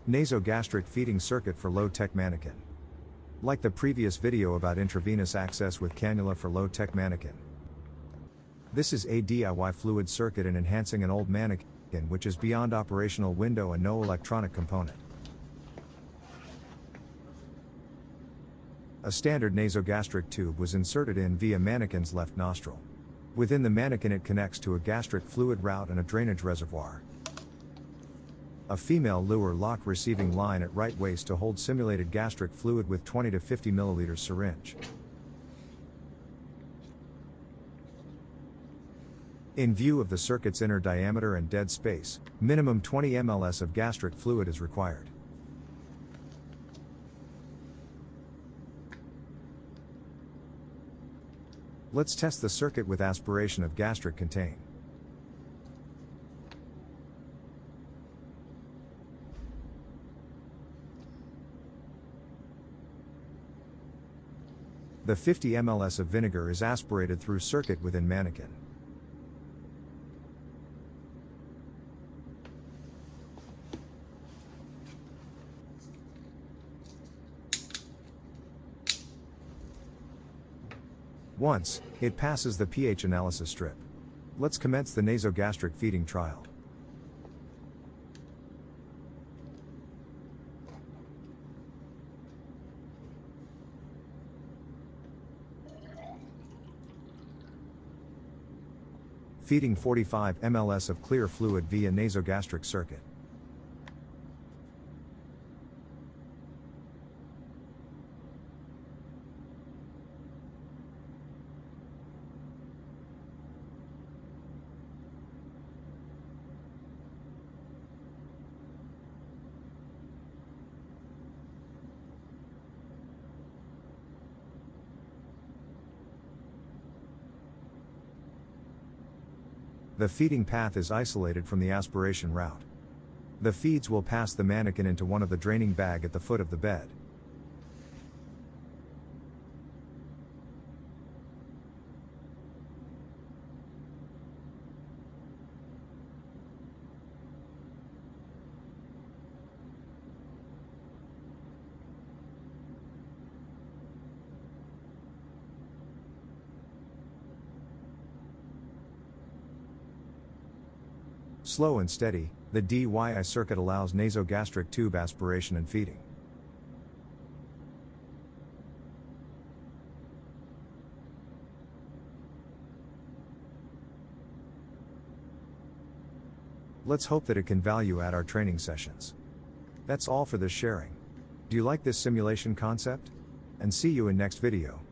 Nasogastric feeding circuit for low-tech manikin. Like the previous video about intravenous access with cannula for low-tech manikin. This is a DIY fluid circuit in enhancing an old manikin which is beyond operational window and no electronic component. A standard nasogastric tube was inserted in via manikin's left nostril. Within the manikin it connects to a gastric fluid route and a drainage reservoir. A female luer lock receiving line at right waist to hold simulated gastric fluid with 20 to 50 milliliters syringe. In view of the circuit's inner diameter and dead space, minimum 20 ml of gastric fluid is required. Let's test the circuit with aspiration of gastric contain. The 50 ml of vinegar is aspirated through circuit within manikin. Once it passes the pH analysis strip, let's commence the nasogastric feeding trial. Feeding 45 ml of clear fluid via nasogastric circuit. The feeding path is isolated from the aspiration route. The feeds will pass the manikin into one of the draining bag at the foot of the bed. Slow and steady, the DIY circuit allows nasogastric tube aspiration and feeding. Let's hope that it can value add our training sessions. That's all for this sharing. Do you like this simulation concept? And see you in next video.